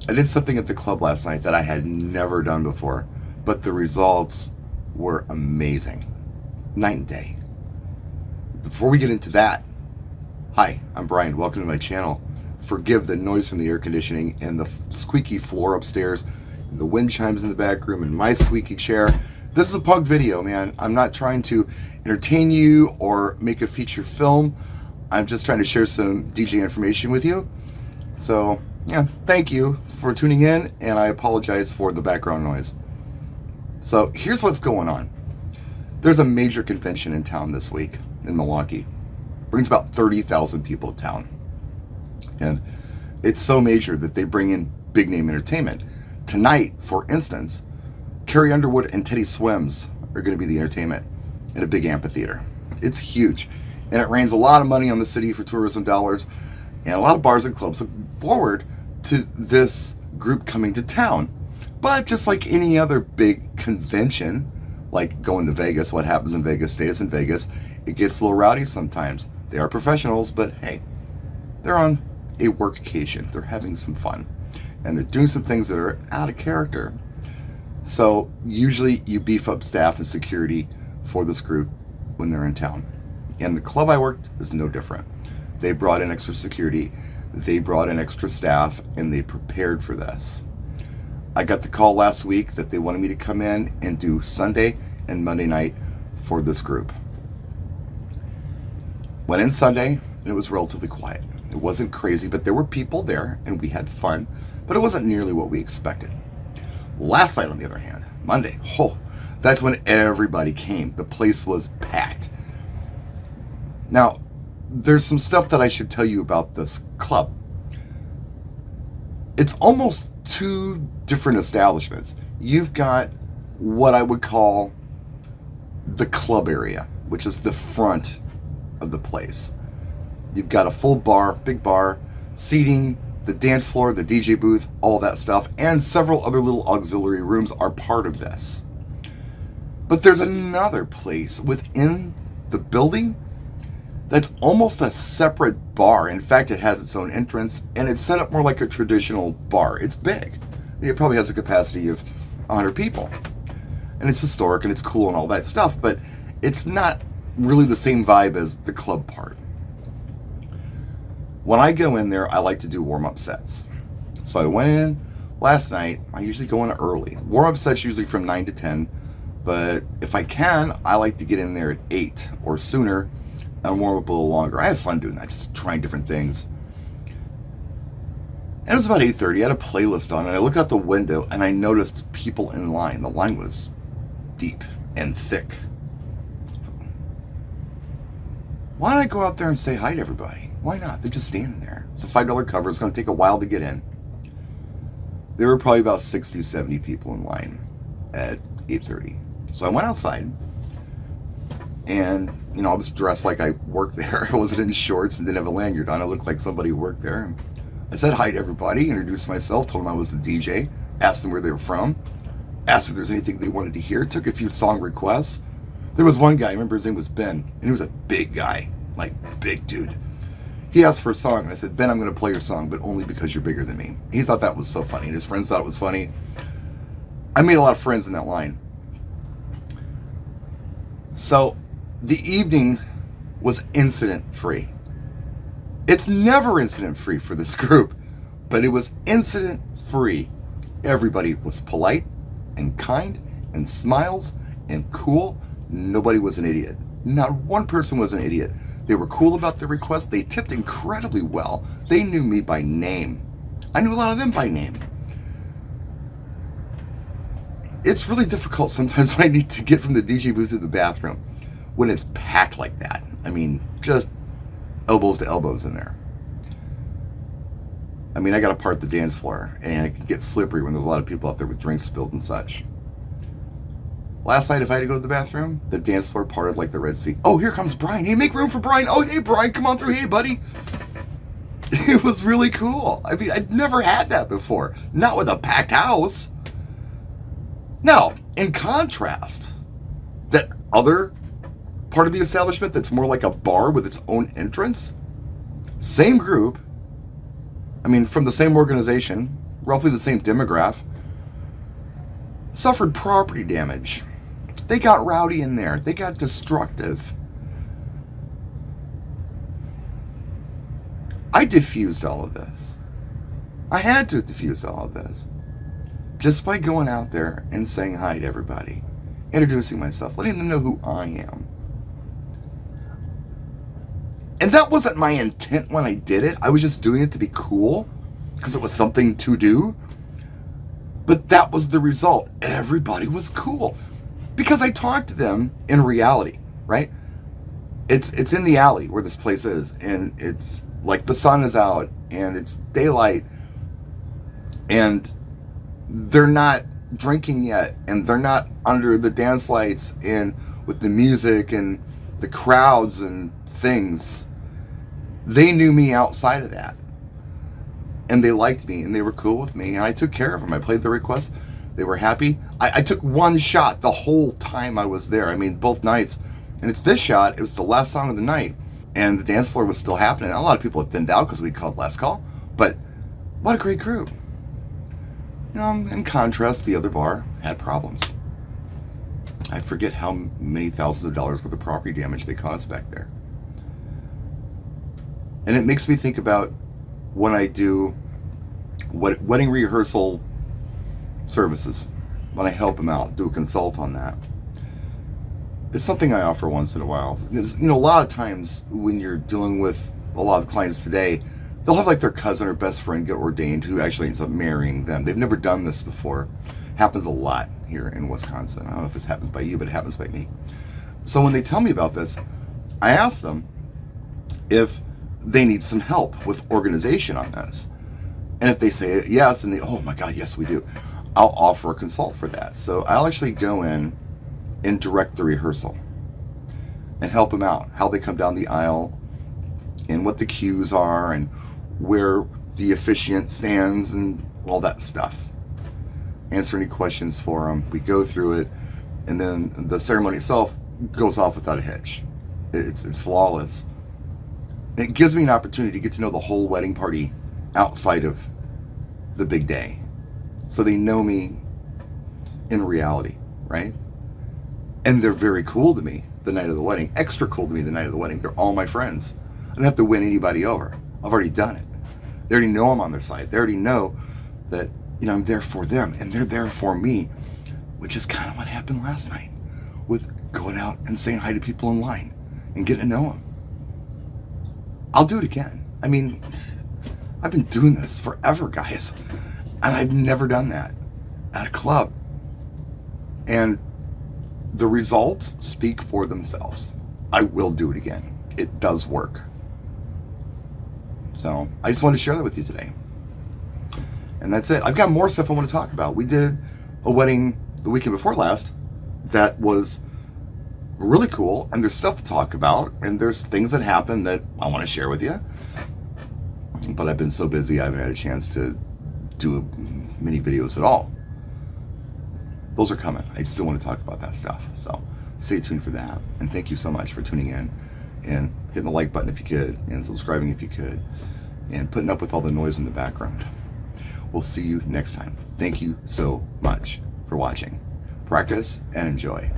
I did something at the club last night that I had never done before, but the results were amazing. Night and day. Before we get into that, hi, I'm Brian. Welcome to my channel. Forgive the noise from the air conditioning and the squeaky floor upstairs, and the wind chimes in the back room, and my squeaky chair. This is a pug video, man. I'm not trying to entertain you or make a feature film. I'm just trying to share some DJ information with you. So, yeah, thank you for tuning in, and I apologize for the background noise. So, here's what's going on. There's a major convention in town this week in Milwaukee. Brings about 30,000 people to town. And it's so major that they bring in big name entertainment. Tonight, for instance, Carrie Underwood and Teddy Swims are going to be the entertainment in a big amphitheater. It's huge. And it rains a lot of money on the city for tourism dollars. And a lot of bars and clubs look forward to this group coming to town. But just like any other big convention, like going to Vegas, what happens in Vegas stays in Vegas. It gets a little rowdy sometimes. They are professionals, but hey, they're on a work occasion. They're having some fun. And they're doing some things that are out of character. So usually you beef up staff and security for this group when they're in town. And the club I worked is no different. They brought in extra security, they brought in extra staff, and they prepared for this. I got the call last week that they wanted me to come in and do Sunday and Monday night for this group. Went in Sunday, and it was relatively quiet. It wasn't crazy, but there were people there, and we had fun, but it wasn't nearly what we expected. Last night, on the other hand, Monday, that's when everybody came. The place was packed. Now, there's some stuff that I should tell you about this club. It's almost two different establishments. You've got what I would call the club area, which is the front of the place. You've got a full bar, big bar, seating, the dance floor, the DJ booth, all that stuff, and several other little auxiliary rooms are part of this. But there's another place within the building that's almost a separate bar. In fact, it has its own entrance, and it's set up more like a traditional bar. It's big. It probably has a capacity of 100 people. And it's historic, and it's cool and all that stuff, but it's not really the same vibe as the club part. When I go in there, I like to do warm-up sets. So I went in last night. I usually go in early. Warm-up sets usually from 9 to 10, but if I can, I like to get in there at 8 or sooner and warm up a little longer. I have fun doing that, just trying different things. And it was about 8:30. I had a playlist on, and I looked out the window, and I noticed people in line. The line was deep and thick. Why don't I go out there and say hi to everybody? Why not? They're just standing there. It's a $5 cover. It's going to take a while to get in. There were probably about 60, 70 people in line at 8:30. So I went outside, and I was dressed like I worked there. I wasn't in shorts and didn't have a lanyard on. I looked like somebody who worked there. I said hi to everybody, introduced myself, told them I was the DJ, asked them where they were from, asked if there's anything they wanted to hear, took a few song requests. There was one guy, I remember his name was Ben, and he was a big guy, like big dude. He asked for a song, and I said, Ben, I'm going to play your song, but only because you're bigger than me. He thought that was so funny, and his friends thought it was funny. I made a lot of friends in that line. So the evening was incident-free. It's never incident-free for this group, but it was incident-free. Everybody was polite and kind and smiles and cool. Nobody was an idiot. Not one person was an idiot. They were cool about their request. They tipped incredibly well. They knew me by name. I knew a lot of them by name. It's really difficult sometimes when I need to get from the DJ booth to the bathroom when it's packed like that. I mean, just elbows to elbows in there. I mean, I got to part the dance floor, and it can get slippery when there's a lot of people out there with drinks spilled and such. Last night, if I had to go to the bathroom, the dance floor parted like the Red Sea. Oh, here comes Brian. Hey, make room for Brian. Oh, hey, Brian, come on through. Hey, buddy. It was really cool. I mean, I'd never had that before. Not with a packed house. Now, in contrast, that other part of the establishment that's more like a bar with its own entrance, same group, I mean, from the same organization, roughly the same demographic, suffered property damage. They got rowdy in there. They got destructive. I diffused all of this. I had to diffuse all of this. Just by going out there and saying hi to everybody, introducing myself, letting them know who I am. And that wasn't my intent when I did it. I was just doing it to be cool because it was something to do. But that was the result. Everybody was cool because I talked to them in reality, right? It's in the alley where this place is, and it's like the sun is out and it's daylight, and they're not drinking yet, and they're not under the dance lights and with the music and the crowds and things. They knew me outside of that, and they liked me, and they were cool with me, and I took care of them. I played the request. They were happy. I took one shot the whole time I was there. I mean, both nights. And it's this shot. It was the last song of the night, and the dance floor was still happening. A lot of people had thinned out because we called last call, but what a great group. You know, in contrast, the other bar had problems. I forget how many thousands of dollars worth of property damage they caused back there. And it makes me think about when I do wedding rehearsal services, when I help them out, do a consult on that. It's something I offer once in a while. Because, you know, a lot of times when you're dealing with a lot of clients today, they'll have like their cousin or best friend get ordained who actually ends up marrying them. They've never done this before. Happens a lot here in Wisconsin. I don't know if this happens by you, but it happens by me. So when they tell me about this, I ask them if they need some help with organization on this. And if they say yes, and they, oh my God, yes, we do, I'll offer a consult for that. So I'll actually go in and direct the rehearsal and help them out, how they come down the aisle and what the cues are and where the officiant stands and all that stuff. Answer any questions for them. We go through it, and then the ceremony itself goes off without a hitch. It's flawless. And it gives me an opportunity to get to know the whole wedding party outside of the big day. So they know me in reality, right? And they're very cool to me the night of the wedding. Extra cool to me the night of the wedding. They're all my friends. I don't have to win anybody over. I've already done it. They already know I'm on their side. They already know that, you know, I'm there for them, and they're there for me, which is kind of what happened last night with going out and saying hi to people in line and getting to know them. I'll do it again. I mean, I've been doing this forever, guys, and I've never done that at a club. And the results speak for themselves. I will do it again. It does work. So I just wanted to share that with you today. And that's it. I've got more stuff I want to talk about. We did a wedding the weekend before last that was really cool, and there's stuff to talk about, and there's things that happen that I want to share with you. But I've been so busy, I haven't had a chance to do many videos at all. Those are coming. I still want to talk about that stuff. So stay tuned for that. And thank you so much for tuning in and hitting the like button if you could, and subscribing if you could, and putting up with all the noise in the background. We'll see you next time. Thank you so much for watching. Practice and enjoy.